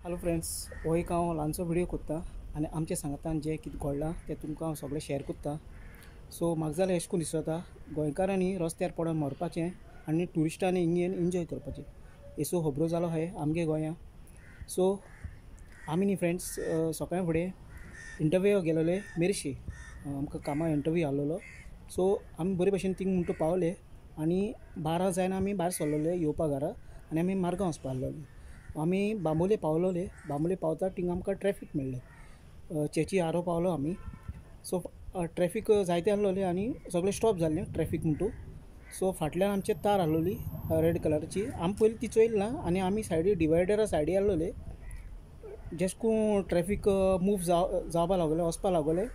Hello friends, हो एक हांव ल्हानसो व्हिडिओ कोत्ता आनी आमच्या सांगातान जे कितें घडलां तें तुमकां हांव सगळें शेअर कोत्ता. सो म्हाका जाल्यार अशें करून दिसता गोंयकारांनी रस्त्यार पडोन मरपाचें आनी ट्युरिस्टांनी हिंगेन एन्जॉय करपाचें. असो खबरो जालो आहाय आमगे गोंयां. सो आमी न्ही फ्रेंड्स सकाळीं फुडें इंटरव्यूक गेलोले मेर्शे. आमकां कामां इंटरव्यू आहलोलो. सो आमी बरे भशेन थिंग म्हणटा पावले आनी 12 जायना आमी भायर सरलोले येवपा घरा आनी आमी मारगांव वचपा आहलोले. आमी बांबोळे पावलोले. बांबोळे पावता थिंग आमकां ट्रॅफिक मेळ्ळें. चेची आरो पावलो आमी. सो ट्रॅफिक जायते आहलोले आनी सगळें स्टॉप जाल्लें ट्रॅफिक म्हणटू. सो फाटल्यान आमचे तार आहलोली रेड कलराची. आमी पयलीं ती चोयल ना आनी आमी सायडी डिवायडरा सायडी आहलोले. जेश कोन ट्रॅफिक मूव जावपा लागले वचपा लागले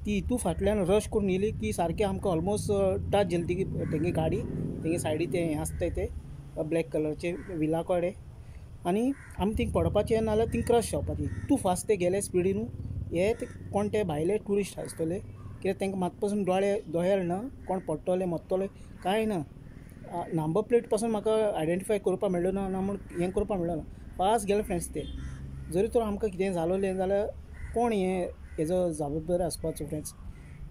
ती हितू फाटल्यान रश करून येयली की सारकें आमकां ऑलमोस्ट टच जाली ती तेंगे गाडी. तेंगे सायडी ते हें आसताय ते ब्लॅक कलरचे विला कडेन. आनी आमी थिंग पडपाचें नाल्यार थिंग क्रश जावपाचें. तूं फास्ट ते गेले स्पिडीनू. हे कोण ते भायले ट्युरिस्ट आसतले कित्याक तांकां मात पासून दोळ्यार ना कोण पडटले मरतले कांय ना. नंबर प्लेट पासून म्हाका आयडेंटिफाय करपा मेळ्ळो ना म्हूण हें करपा मेळ्ळो ना. फास्ट गेले फ्रेंड्स ते. जरी तर आमकां कितें जालोलें जाल्यार कोण हेजो जबाबदारी आसपाचो फ्रेंड्स.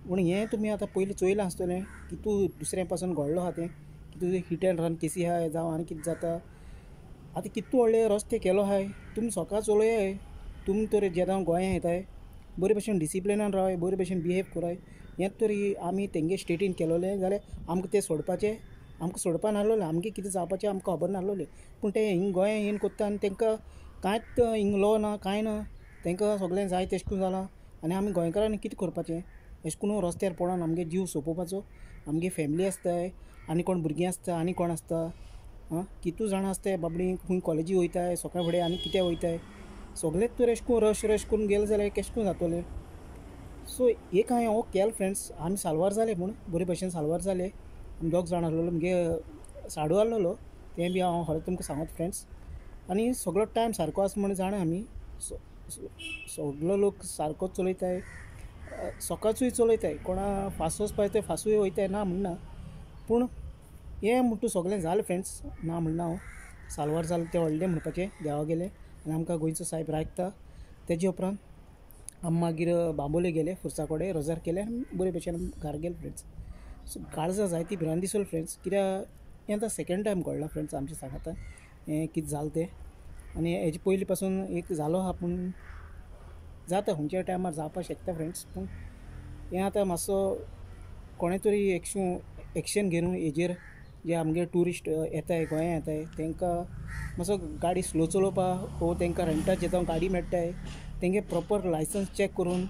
पूण हें तुमी आतां पयलीं चोयलां आसतलें की तूं दुसऱ्या पासून घडलो आहा तें की तुजें हिट एंड रन केसी आहाय जावं आनी कितें जाता. आतां कितू व्हडले रस्ते केलो आहाय तुमी सकाळ चलयाय. तुमी तर जेन्ना गोंयां येताय बरे भशेन डिसिप्लिनान रावाय बरे भशेन बिहेव कराय. हें तरी आमी तेंगे स्टेटीन केलोलें जाल्यार आमकां तें सोडपाचें आमकां सोडपा नाहलोलें. आमगे कितें जावपाचें आमकां खबर नाहलोलें. पूण ते हिंग गोंयां येवन कोत्ता आनी तेंकां कांयच हिंग लॉ ना कांय ना. तेंकां सगळें जाय तेश कोन जालां आनी आमी गोंयकारांनी कितें करपाचें. अशें करून रस्त्यार पडोन आमगे जीव सोंपोवपाचो. आमगे फॅमिली आसताय आनी कोण भुरगीं आसता आनी कोण आसता. कितू जाणां आसताय बाबडी खंय कॉलेजी वयताय सकाळ फुडें आनी कित्या वयताय. सगळेच तर अशें करून रश करून गेले जाल्यार केश कोन जातलें. सो एक हांवें हो केलो फ्रेंड्स. आमी साल्वार जाले पूण बरे भशेन साल्वार जाले. आमी दोग जाण आहलोले. म्हगे साडू आहलोलो तें बी हांव खरें तुमकां सांगत फ्रेंड्स. आनी सगळो टायम सारको आसा म्हण जाणा आमी. सगळो लोक सारकोच चलयताय. सकाळचोय चलयताय. कोणा फास्ट वचपाक ते फासूय वयताय ना म्हणना. पूण हें म्हणटू सगळें जालें फ्रेंड्स. ना म्हणना हांव. साल्वार जालें तें व्हडलें म्हणपाचें देवा गेलें आनी आमकां गोंयचो साहेब राखता. तेजे उपरांत आमी मागीर बांबोळे गेले फुर्सा कडेन रोजार केलें आनी बरे भशेन घरा गेले फ्रेंड्स. सो काळजां जायती भिरांत दिसली फ्रेंड्स. कित्याक हें आतां सेकेंड टायम घडलां फ्रेंड्स आमचें सांगाता हें कितें जालें तें. आनी हेजे पयलीं पासून एक जालो आहा पूण जाता खंयच्या टायमार जावपाक शकता फ्रेंड्स. पूण हें आतां मातसो कोणें तरी एक्शन घेवन हेजेर जे आमगे ट्युरिस्ट येताय गोंयां येताय तेंकां मातसो गाडी स्लो चलोवपा वो तेंकां रेंटाचेर जावं गाडी मेळटाय तेंगे प्रॉपर लायसन्स चॅक करून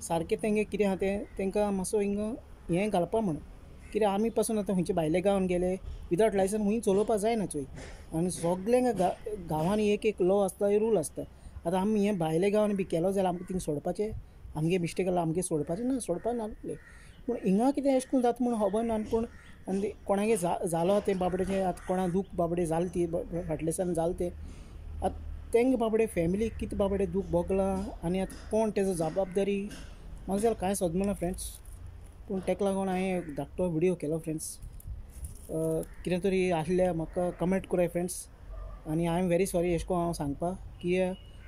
सारकें तेंगे कितें आहा तें तेंकां मातसो हिंगा हें घालपा म्हण. कित्याक आमी पासून आतां खंयचे भायले गांवांत गेले विदावट लायसन्स खंय चलोवपा जायना चोय. आनी सगळ्यांक गांवांनी एक लॉ आसता रूल आसता. आतां आमी हें भायले गांवांनी बी केलो जाल्यार आमकां थिंग सोडपाचें. आमगे मिस्टेक जाल्यार आमगे सोडपाचें ना सोडपा नासलें. पूण हिंगा कितें अशें करून जाता म्हूण खबर ना. पूण आनी कोणागे जालो तें बाबडेचें आतां कोणा दूख बाबडें जालें ती फाटल्या दिसांनी जालें तें आतां तेंगे बाबडे फॅमिली कितें बाबडें दूख भोगलां आनी आतां कोण तेजो जबाबदारी म्हाका जाल्यार कांय समजना फ्रेंड्स. पूण तेका लागून हांवें धाकटो व्हिडियो केलो फ्रेंड्स. कितें तरी आसल्यार म्हाका कमेंट कराय फ्रेंड्स. आनी आय एम व्हेरी सॉरी अशें करून हांव सांगपा की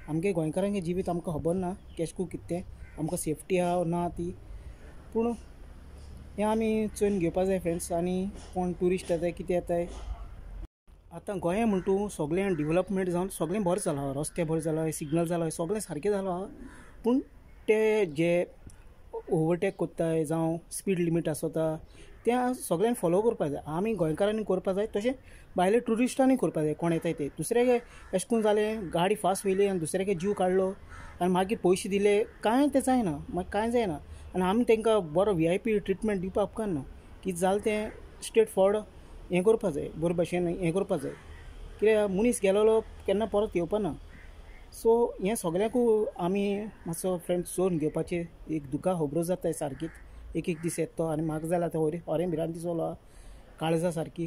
आमगे गोंयकारांगे जिवीत आमकां खबर ना केश कोन कितें तें आमकां सेफ्टी आहा ना ती. पूण हें आमी चोयन घेवपा जाय फ्रेंड्स. आनी कोण ट्युरिस्ट येताय कितें येताय आतां गोंया म्हणटू सगळें डिवेलपमेंट जावन सगळें बरें जालां. रस्ते बरें जालां सिग्नल जालां सगळें सारकें जालां आहा. पूण ते जे ओवरटेक कोत्ताय जावं स्पीड लिमीट आसता तें सगळ्यांनी फॉलो करपा जाय. आमी गोंयकारांनी करपा जाय तशें भायले ट्युरिस्टांनी करपा जाय. कोण येताय ते दुसऱ्यागे अशें करून जालें गाडी फास्ट वयली आनी दुसऱ्यागे जीव काडलो आनी मागीर पयशे दिले कांय तें जायना. मागीर कांय जायना आनी आमी तेंकां बरो VIP ट्रिटमेंट दिवपा उपकारना. कितें जालें तें स्ट्रेट फॉरवर्ड हें करपा जाय बरे भशेन हें करपा जाय. कित्याक मनीस गेलोलो केन्ना परत येवपा ना. सो हें सगळ्यांकू आमी मातसो फ्रेंड्स चोवन घेवपाचें. एक दुकां खबरो जाताय सारकीच एक दीस येता तो आनी म्हाका जाल्यार आतां होरें भिरांत दिसलो आहा. काळजां सारकी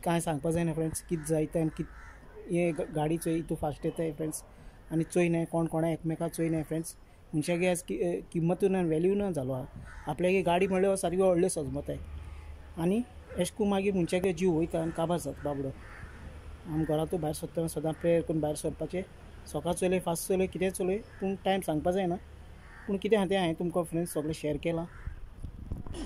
कांय सांगपा जायना फ्रेंड्स. कितें जायता आनी कितें हें गाडी चोय हितू फास्ट येताय फ्रेंड्स आनी चोयनाय कोण कोणा एकमेकाक चोयनाय फ्रेंड्स. मनशागे आज किंमत ना वॅल्यू ना जालो आहा. आपल्यागे गाडी म्हणल्यार सारकी व्हडल्यो सजमताय आनी अशें करून मागीर मनशागे जीव वयता आनी काबार जाता बाबडो. आमी घरांतूय भायर सरतना सदां प्रेयर करून भायर सरपाचें. सकाळ चलय फास्ट चलय कितें चलय पूण टायम सांगपा जायना पूण कितें आहा तें हांवें तुमकां फ्रेंड्स सगळें शेअर केलां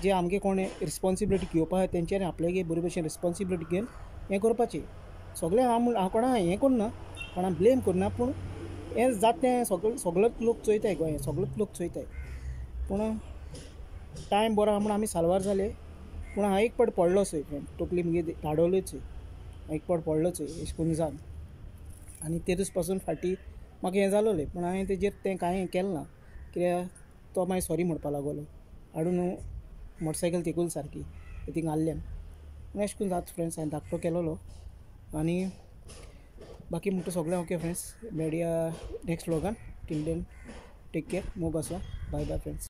जे आमगे कोण रिस्पॉन्सिबिलिटी घेवपा आहा तेंच्यांनी आपल्यागे बरे भशेन रिस्पॉन्सिबिलिटी घेवन हें करपाचें सगळें हांव कोणा हें करना कोणा ब्लेम करना पूण हें जाता तें सगळोच लोक चोयताय गोंया सगळोच लोक चोयताय पूण टायम बरो आहा म्हूण आमी साल्वार जाले पूण हांव एक पावट पडलोच फ्रेंड तकली म्हगे धाडवलच एक पावट पडलोच अशें करून जावन आनी ते दीस पासून फाटीं म्हाका हें जालोलें पूण हांवें तेजेर तें कांय केलें ना कित्याक तो मागीर सॉरी म्हणपा लागलो हाडून मोटरसायकल तेकूल सारकी थिंगा हाडल्यान अशें करून जाता फ्रेंड्स हांवें धाकटो केलोलो आनी बाकी म्हणटा सगळें ओके फ्रेंड्स मेळया नेक्स्ट व्लॉगान टील देन टेक केअर मोग आसा बाय बाय फ्रेंड्स